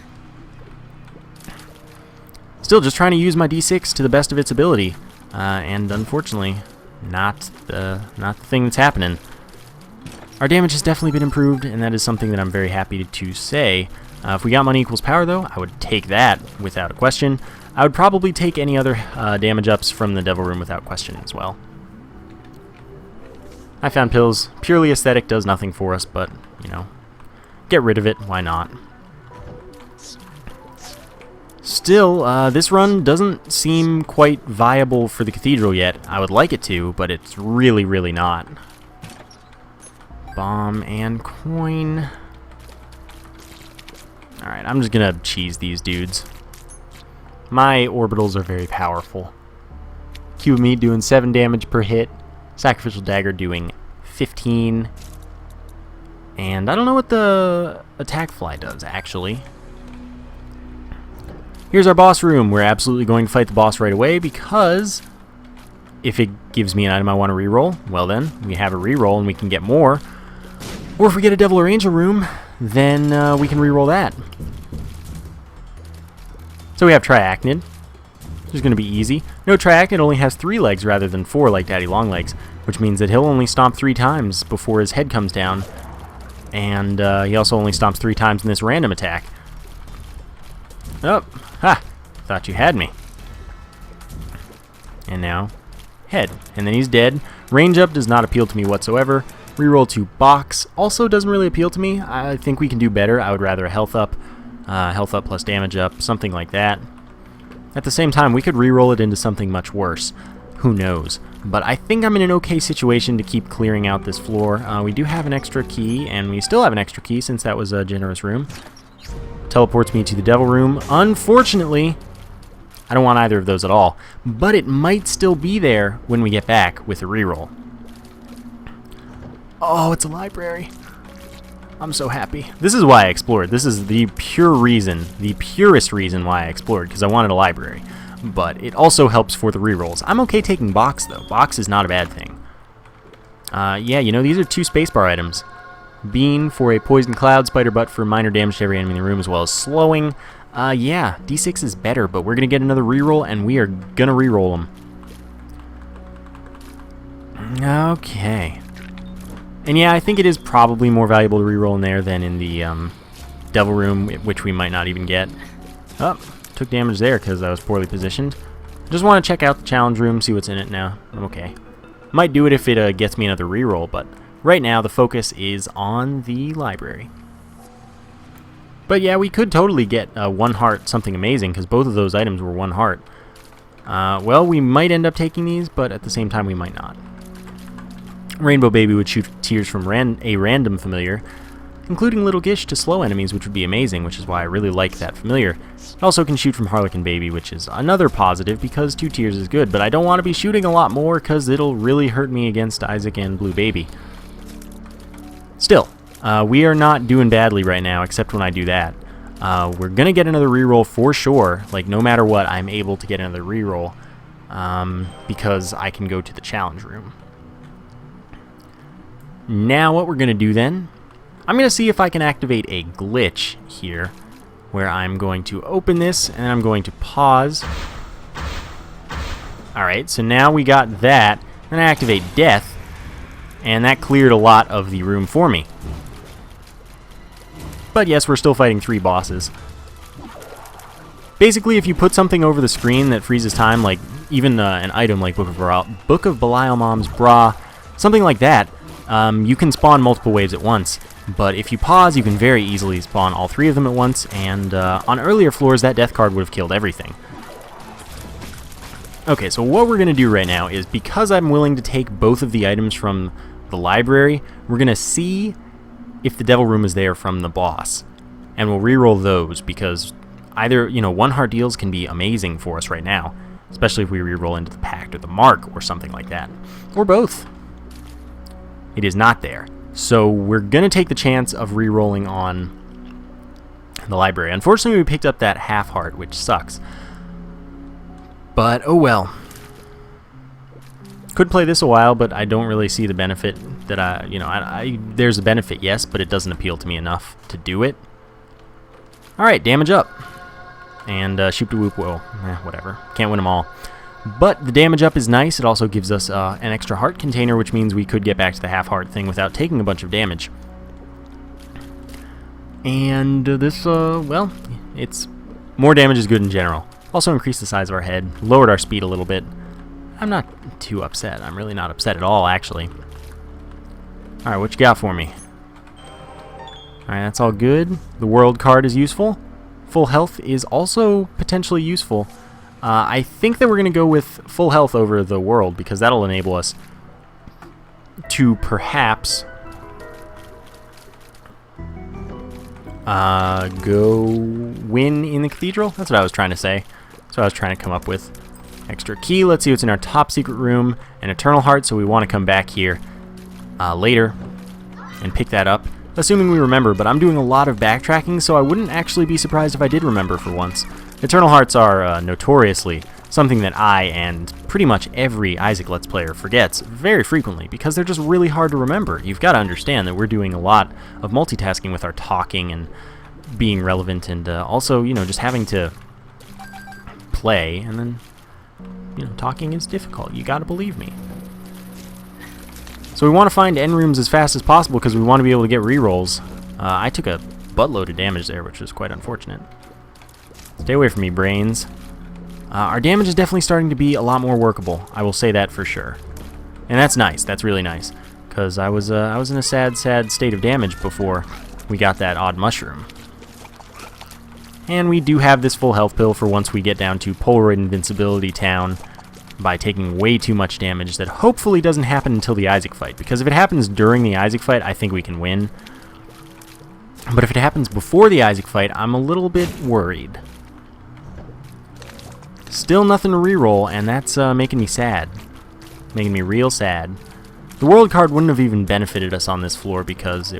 Still, just trying to use my D6 to the best of its ability, and unfortunately, not the thing that's happening. Our damage has definitely been improved, and that is something that I'm very happy to say. If we got money equals power, though, I would take that without a question. I would probably take any other damage ups from the Devil Room without question as well. I found pills. Purely aesthetic, does nothing for us, but, you know, get rid of it. Why not? Still, this run doesn't seem quite viable for the Cathedral yet. I would like it to, but it's really, really not. Bomb and coin. Alright, I'm just gonna cheese these dudes. My orbitals are very powerful. Cube Meat doing 7 damage per hit. Sacrificial Dagger doing 15. And I don't know what the Attack Fly does, actually. Here's our boss room. We're absolutely going to fight the boss right away, because if it gives me an item I want to reroll, well then, we have a reroll and we can get more. Or if we get a Devil or Angel Room, then we can reroll that. So we have Triachnid, which is going to be easy. No, Triachnid only has 3 legs rather than 4 like Daddy Longlegs, which means that he'll only stomp 3 times before his head comes down. and he also only stomps 3 times in this random attack. Oh, ha! Thought you had me. And now, head. And then he's dead. Range up does not appeal to me whatsoever. Reroll to box also doesn't really appeal to me. I think we can do better. I would rather a health up plus damage up, something like that. At the same time, we could reroll it into something much worse. Who knows? But I think I'm in an okay situation to keep clearing out this floor. We do have an extra key, and we still have an extra key since that was a generous room. Teleports me to the devil room. Unfortunately, I don't want either of those at all, but it might still be there when we get back with a reroll. Oh, it's a library. I'm so happy. This is why I explored. This is the pure reason, the purest reason why I explored, because I wanted a library. But it also helps for the rerolls. I'm okay taking box, though. Box is not a bad thing. Yeah, you know, these are 2 spacebar items. Bean for a poison cloud, spider butt for minor damage to every enemy in the room, as well as slowing. Yeah, D6 is better, but we're going to get another reroll, and we are going to reroll them. Okay. And yeah, I think it is probably more valuable to reroll in there than in the devil room, which we might not even get. Oh, took damage there because I was poorly positioned. Just want to check out the challenge room, see what's in it now. I'm okay. Might do it if it gets me another reroll, but right now the focus is on the library. But yeah, we could totally get 1 heart, something amazing, because both of those items were 1 heart. Well, we might end up taking these, but at the same time we might not. Rainbow Baby would shoot tears from a random familiar, including Little Gish to slow enemies, which would be amazing, which is why I really like that familiar. It also can shoot from Harlequin Baby, which is another positive, because 2 tears is good, but I don't want to be shooting a lot more, because it'll really hurt me against Isaac and Blue Baby. Still, we are not doing badly right now, except when I do that. We're going to get another reroll for sure. Like, no matter what, I'm able to get another reroll, because I can go to the challenge room. Now what we're going to do then, I'm going to see if I can activate a glitch here, where I'm going to open this, and I'm going to pause. Alright, so now we got that, and I activate death, and that cleared a lot of the room for me. But yes, we're still fighting 3 bosses. Basically, if you put something over the screen that freezes time, like even an item like Book of Belial Mom's Bra, something like that, you can spawn multiple waves at once. But if you pause, you can very easily spawn all 3 of them at once, and on earlier floors, that death card would have killed everything. Okay, so what we're going to do right now is, because I'm willing to take both of the items from the library, we're going to see if the devil room is there from the boss. And we'll reroll those, because either, you know, 1 heart deals can be amazing for us right now, especially if we reroll into the Pact or the Mark or something like that. Or both. It is not there. So we're going to take the chance of re-rolling on the library. Unfortunately, we picked up that half heart, which sucks. But, oh well. Could play this a while, but I don't really see the benefit that there's a benefit, yes, but it doesn't appeal to me enough to do it. Alright, damage up. And shoop de whoop, well, whatever. Can't win them all. But the damage up is nice. It also gives us an extra heart container, which means we could get back to the half heart thing without taking a bunch of damage. And this, well, it's more damage is good in general. Also increased the size of our head, lowered our speed a little bit. I'm not too upset. I'm really not upset at all, actually. Alright, what you got for me? Alright, that's all good. The world card is useful. Full health is also potentially useful. I think that we're going to go with full health over the world, because that'll enable us to perhaps go win in the Cathedral. That's what I was trying to say. That's what I was trying to come up with. Extra key. Let's see what's in our top secret room. An Eternal Heart, so we want to come back here later and pick that up, assuming we remember, but I'm doing a lot of backtracking, so I wouldn't actually be surprised if I did remember for once. Eternal Hearts are notoriously something that I and pretty much every Isaac Let's Player forgets very frequently, because they're just really hard to remember. You've got to understand that we're doing a lot of multitasking with our talking and being relevant, and also, you know, just having to play, and then, you know, talking is difficult. You got to believe me. So we want to find end rooms as fast as possible because we want to be able to get rerolls. I took a buttload of damage there, which was quite unfortunate. Stay away from me, brains. Our damage is definitely starting to be a lot more workable. I will say that for sure. And that's nice. That's really nice. Because I was in a sad state of damage before we got that odd mushroom. And we do have this full health pill for once we get down to Polaroid Invincibility Town by taking way too much damage that hopefully doesn't happen until the Isaac fight. Because if it happens during the Isaac fight, I think we can win. But if it happens before the Isaac fight, I'm a little bit worried. Still nothing to reroll, and that's making me sad. Making me real sad. The world card wouldn't have even benefited us on this floor because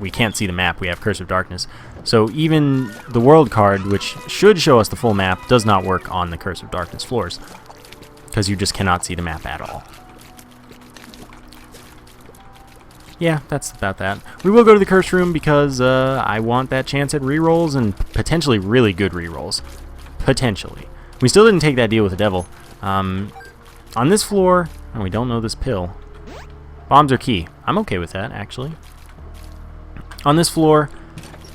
we can't see the map. We have Curse of Darkness. So even the world card, which should show us the full map, does not work on the Curse of Darkness floors because you just cannot see the map at all. Yeah, that's about that. We will go to the Curse Room because I want that chance at rerolls and potentially really good rerolls. Potentially. We still didn't take that deal with the devil. On this floor, and we don't know this pill. Bombs are key. I'm okay with that, actually. On this floor,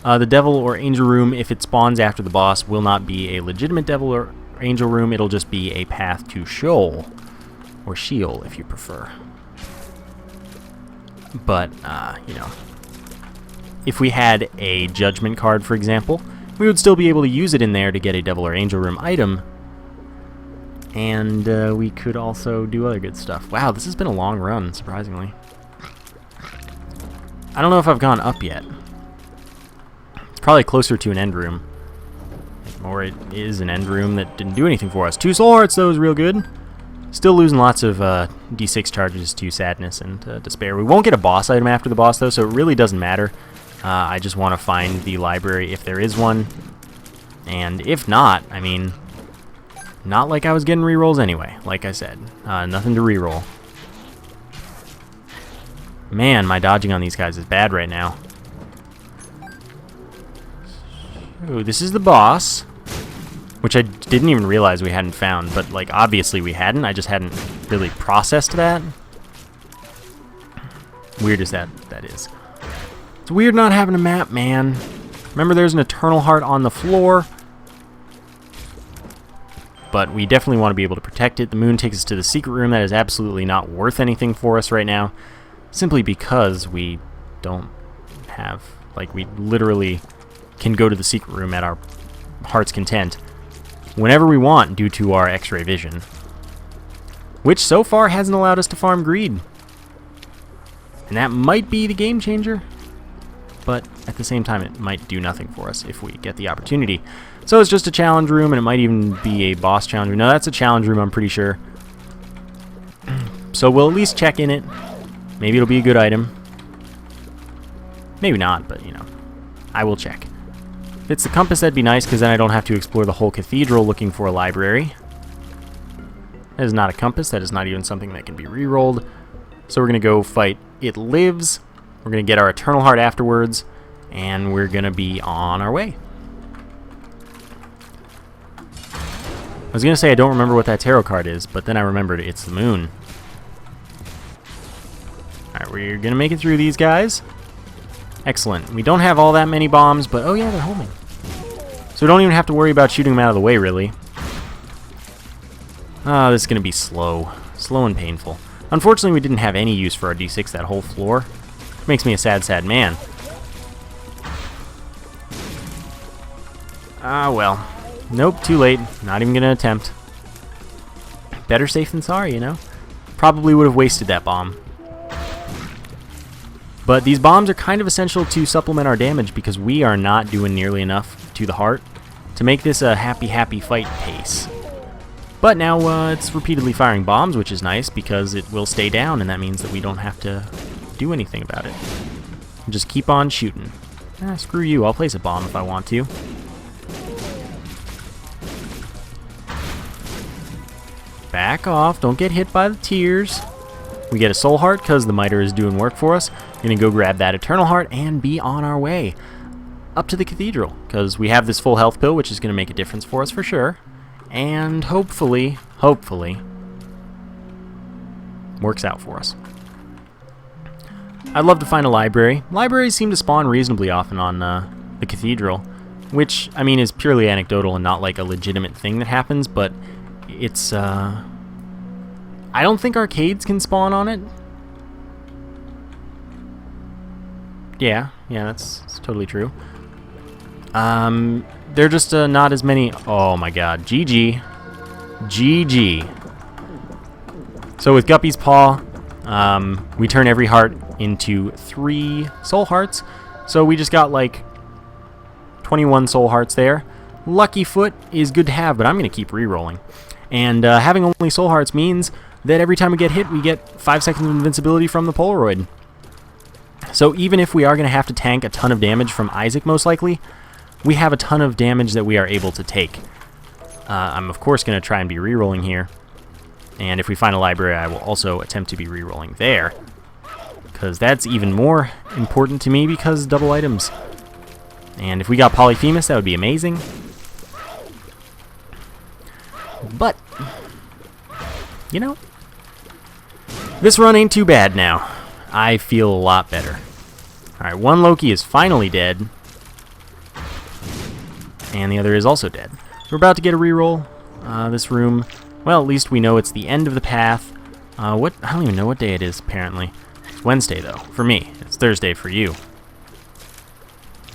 the devil or angel room, if it spawns after the boss, will not be a legitimate devil or angel room. It'll just be a path to Sheol, or Sheol, if you prefer. But, you know, if we had a judgment card, for example, we would still be able to use it in there to get a devil or angel room item. And we could also do other good stuff. Wow, this has been a long run, surprisingly. I don't know if I've gone up yet. It's probably closer to an end room. Or it is an end room that didn't do anything for us. 2 soul hearts, though, is real good. Still losing lots of D6 charges to sadness and despair. We won't get a boss item after the boss, though, so it really doesn't matter. I just want to find the library if there is one. And if not, I mean... Not like I was getting rerolls anyway, like I said. Nothing to reroll. Man, my dodging on these guys is bad right now. So, this is the boss. Which I didn't even realize we hadn't found, but, like, obviously we hadn't. I just hadn't really processed that. Weird as that is. It's weird not having a map, man. Remember, there's an Eternal Heart on the floor. But we definitely want to be able to protect it. The moon takes us to the secret room. That is absolutely not worth anything for us right now. Simply because we don't have... Like, we literally can go to the secret room at our heart's content whenever we want due to our X-ray vision. Which so far hasn't allowed us to farm greed. And that might be the game changer. But at the same time, it might do nothing for us if we get the opportunity. So it's just a challenge room, and it might even be a boss challenge room. No, that's a challenge room, I'm pretty sure. So we'll at least check in it. Maybe it'll be a good item. Maybe not, but, you know, I will check. If it's the compass, that'd be nice, because then I don't have to explore the whole cathedral looking for a library. That is not a compass. That is not even something that can be re-rolled. So we're going to go fight It Lives. We're going to get our Eternal Heart afterwards, and we're going to be on our way. I was going to say I don't remember what that tarot card is, but then I remembered it's the moon. Alright, we're going to make it through these guys. Excellent. We don't have all that many bombs, but oh yeah, they're homing. So we don't even have to worry about shooting them out of the way, really. Ah, this is going to be slow. Slow and painful. Unfortunately, we didn't have any use for our D6 that whole floor. Makes me a sad, sad man. Ah, well. Nope, too late. Not even going to attempt. Better safe than sorry, you know? Probably would have wasted that bomb. But these bombs are kind of essential to supplement our damage because we are not doing nearly enough to the heart to make this a happy, happy fight pace. But now it's repeatedly firing bombs, which is nice because it will stay down, and that means that we don't have to do anything about it. Just keep on shooting. Ah, screw you. I'll place a bomb if I want to. Back off. Don't get hit by the tears. We get a soul heart because the miter is doing work for us. We're going to go grab that eternal heart and be on our way up to the cathedral because we have this full health pill, which is going to make a difference for us for sure. And hopefully, works out for us. I'd love to find a library. Libraries seem to spawn reasonably often on the Cathedral, which, I mean, is purely anecdotal and not like a legitimate thing that happens, but it's, I don't think arcades can spawn on it. Yeah, that's totally true. They're just not as many. Oh my god, GG. GG. So with Guppy's Paw, we turn every heart into 3 soul hearts. So we just got like 21 soul hearts there. Lucky Foot is good to have, but I'm going to keep re-rolling. And having only soul hearts means that every time we get hit, we get 5 seconds of invincibility from the Polaroid. So even if we are going to have to tank a ton of damage from Isaac, most likely, we have a ton of damage that we are able to take. I'm of course going to try and be re-rolling here. And if we find a library, I will also attempt to be re-rolling there, because that's even more important to me because double items. And if we got Polyphemus, that would be amazing. But, you know, this run ain't too bad now. I feel a lot better. Alright, one Loki is finally dead. And the other is also dead. We're about to get a reroll. This room, well, at least we know it's the end of the path. I don't even know what day it is, apparently. It's Wednesday, though, for me. It's Thursday for you.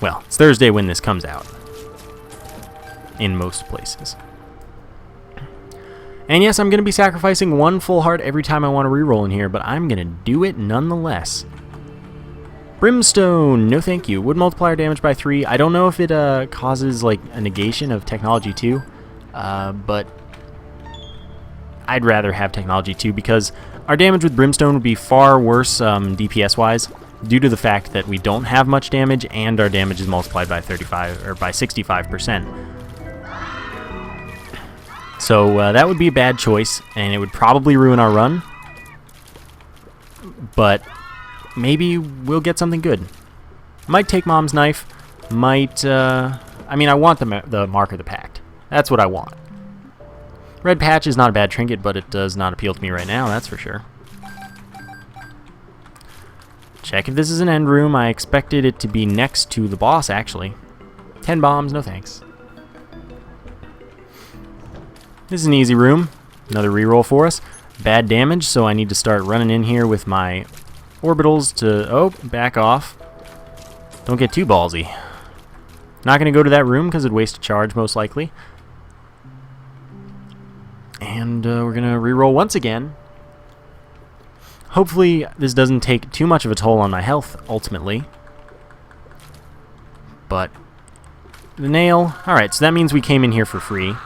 Well, it's Thursday when this comes out. In most places. And yes, I'm going to be sacrificing 1 full heart every time I want to reroll in here, but I'm going to do it nonetheless. Brimstone, no thank you. Would multiplier damage by 3. I don't know if it causes like a negation of technology 2, but I'd rather have technology 2 because our damage with Brimstone would be far worse DPS-wise due to the fact that we don't have much damage and our damage is multiplied by 35 or by 65%. So that would be a bad choice, and it would probably ruin our run. But maybe we'll get something good. Might take Mom's Knife. Might, I mean, I want the Mark of the Pact. That's what I want. Red Patch is not a bad trinket, but it does not appeal to me right now, that's for sure. Check if this is an end room. I expected it to be next to the boss, actually. 10 bombs, no thanks. This is an easy room. Another reroll for us. Bad damage, so I need to start running in here with my orbitals to... Oh, back off. Don't get too ballsy. Not going to go to that room because it'd waste a charge, most likely. And we're going to reroll once again. Hopefully this doesn't take too much of a toll on my health, ultimately. But the nail... Alright, so that means we came in here for free.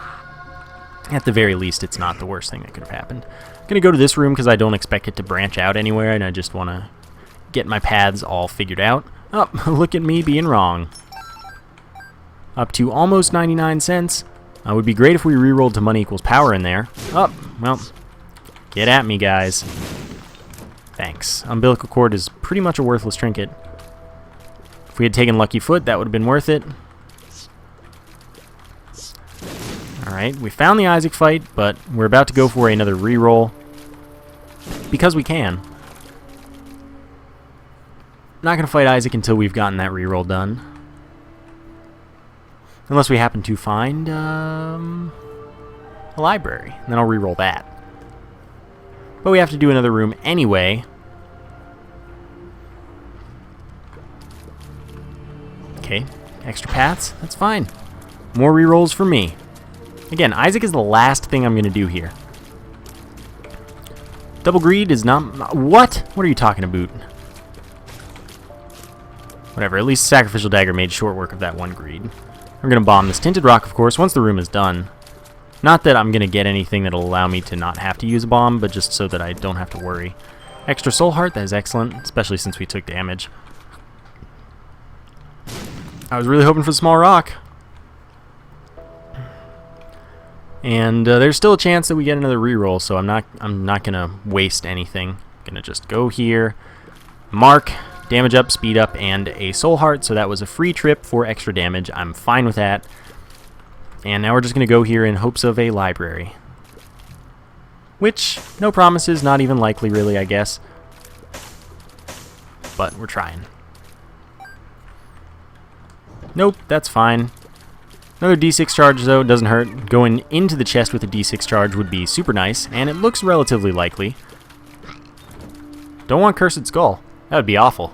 At the very least, it's not the worst thing that could have happened. I'm going to go to this room because I don't expect it to branch out anywhere, and I just want to get my paths all figured out. Oh, look at me being wrong. Up to almost 99 cents. Would be great if we rerolled to money equals power in there. Oh, well, get at me, guys. Thanks. Umbilical cord is pretty much a worthless trinket. If we had taken Lucky Foot, that would have been worth it. Alright, we found the Isaac fight, but we're about to go for another reroll. Because we can. Not going to fight Isaac until we've gotten that reroll done. Unless we happen to find a library. And then I'll reroll that. But we have to do another room anyway. Okay, extra paths, that's fine. More rerolls for me. Again, Isaac is the last thing I'm going to do here. Double greed is not... What? What are you talking about? Whatever, at least Sacrificial Dagger made short work of that one greed. We're going to bomb this Tinted Rock, of course, once the room is done. Not that I'm going to get anything that'll allow me to not have to use a bomb, but just so that I don't have to worry. Extra Soul Heart, that is excellent, especially since we took damage. I was really hoping for the small rock. And there's still a chance that we get another reroll, so I'm not gonna waste anything. Gonna just go here, mark, damage up, speed up, and a soul heart. So that was a free trip for extra damage. I'm fine with that. And now we're just gonna go here in hopes of a library, which no promises, not even likely, really, I guess. but we're trying. Nope, that's fine. Another D6 charge, though, doesn't hurt. Going into the chest with a D6 charge would be super nice, and it looks relatively likely. Don't want Cursed Skull. That would be awful.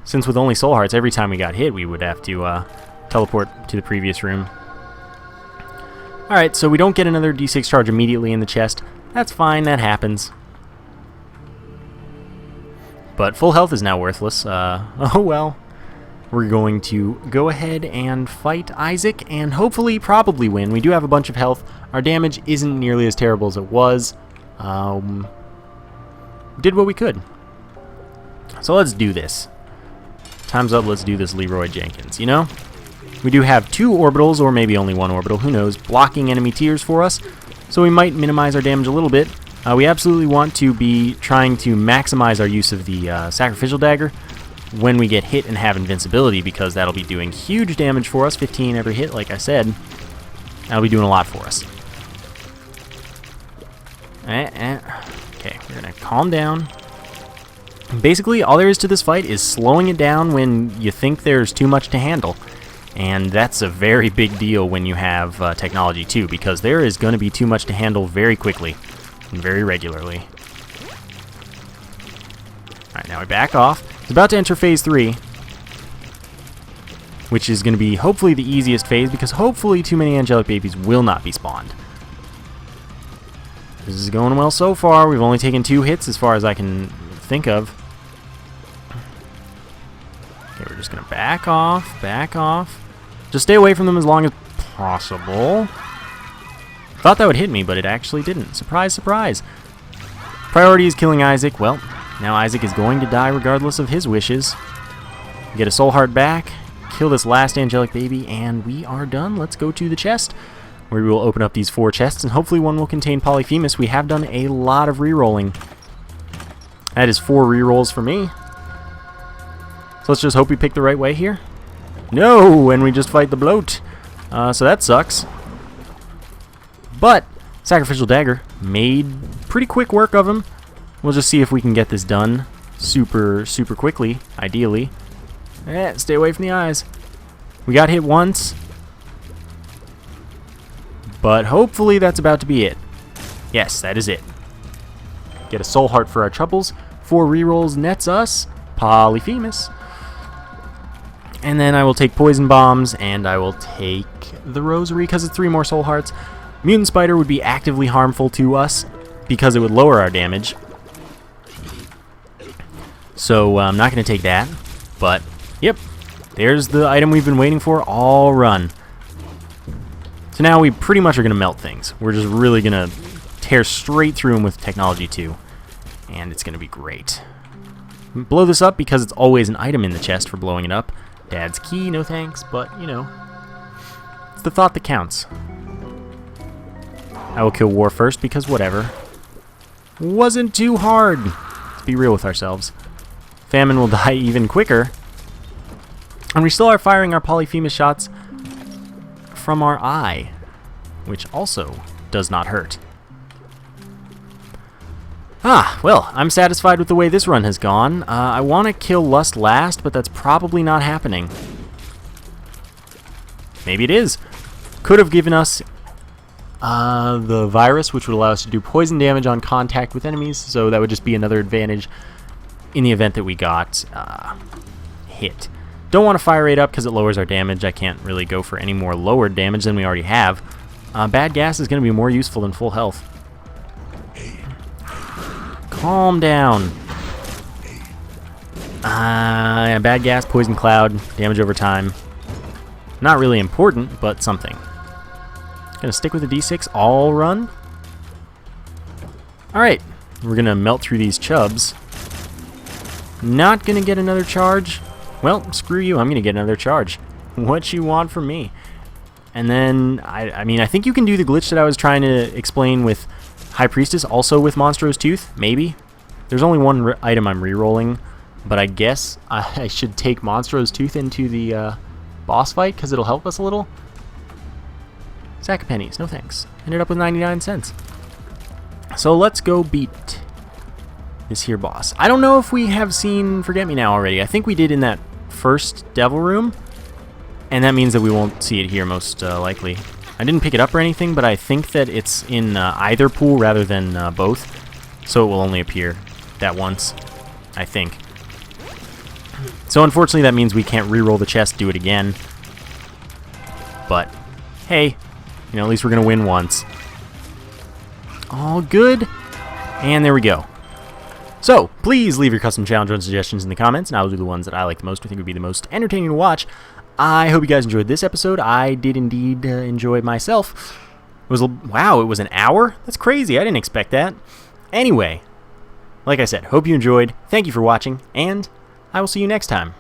Since with only soul hearts, every time we got hit, we would have to teleport to the previous room. Alright, so we don't get another D6 charge immediately in the chest. That's fine, that happens. But full health is now worthless. Oh well. We're going to go ahead and fight Isaac and hopefully, probably win. We do have a bunch of health. Our damage isn't nearly as terrible as it was. Did what we could. So let's do this. Time's up, let's do this Leroy Jenkins, you know? We do have 2 orbitals, or maybe only 1 orbital, who knows, blocking enemy tiers for us. So we might minimize our damage a little bit. We absolutely want to be trying to maximize our use of the Sacrificial Dagger when we get hit and have invincibility, because that'll be doing huge damage for us. 15 every hit, like I said. That'll be doing a lot for us. Okay, we're gonna calm down. Basically, all there is to this fight is slowing it down when you think there's too much to handle. And that's a very big deal when you have technology too, because there is going to be too much to handle very quickly and very regularly. Alright, now we back off. It's about to enter phase 3, which is going to be hopefully the easiest phase, because hopefully too many angelic babies will not be spawned. This is going well so far. We've only taken 2 hits as far as I can think of. Okay, we're just going to back off, back off. Just stay away from them as long as possible. Thought that would hit me, but it actually didn't. Surprise, surprise. Priority is killing Isaac. Well, now Isaac is going to die regardless of his wishes. Get a soul heart back, kill this last angelic baby, and we are done. Let's go to the chest, where we will open up these 4 chests, and hopefully one will contain Polyphemus. We have done a lot of rerolling. That is 4 rerolls for me. So let's just hope we pick the right way here. No, and we just fight the bloat. So that sucks. But Sacrificial Dagger made pretty quick work of him. We'll just see if we can get this done super quickly, ideally. Stay away from the eyes. We got hit once, but hopefully that's about to be it. Yes, that is it. Get a soul heart for our troubles. 4 rerolls nets us Polyphemus. And then I will take poison bombs, and I will take the rosary because it's 3 more soul hearts. Mutant spider would be actively harmful to us because it would lower our damage. So I'm not going to take that. But, yep, there's the item we've been waiting for all run. So now we pretty much are going to melt things. We're just really going to tear straight through them with technology 2. And it's going to be great. Blow this up because it's always an item in the chest for blowing it up. Dad's key, no thanks, but, you know, it's the thought that counts. I will kill War first because whatever. Wasn't too hard. Let's be real with ourselves. Famine will die even quicker. And we still are firing our Polyphemus shots from our eye, which also does not hurt. Well, I'm satisfied with the way this run has gone. I want to kill Lust last, but that's probably not happening. Maybe it is. Could have given us the virus, which would allow us to do poison damage on contact with enemies, so that would just be another advantage in the event that we got hit. Don't want to fire rate up because it lowers our damage. I can't really go for any more lowered damage than we already have. Bad gas is going to be more useful than full health. Calm down. Yeah, bad gas, poison cloud, damage over time. Not really important, but something. Gonna stick with the D6 all run. Alright, we're gonna melt through these chubs. Not gonna get another charge. Well, screw you, I'm gonna get another charge. What you want from me? And then, I mean, I think you can do the glitch that I was trying to explain with High Priestess, also with Monstro's Tooth, maybe. There's only one item I'm re-rolling, but I guess I should take Monstro's Tooth into the boss fight, because it'll help us a little. Sack of pennies, no thanks. Ended up with 99 cents. So let's go beat this here boss. I don't know if we have seen Forget-Me-Now already. I think we did in that first devil room, and that means that we won't see it here most likely. I didn't pick it up or anything, but I think that it's in either pool rather than both, so it will only appear that once, I think. So unfortunately that means we can't re-roll the chest, do it again. But, hey, you know, at least we're going to win once. All good. And there we go. So, please leave your custom challenge run suggestions in the comments, and I will do the ones that I like the most, I think would be the most entertaining to watch. I hope you guys enjoyed this episode. I did indeed enjoy it myself. It was wow, it was an hour? That's crazy. I didn't expect that. Anyway, like I said, hope you enjoyed. Thank you for watching, and I will see you next time.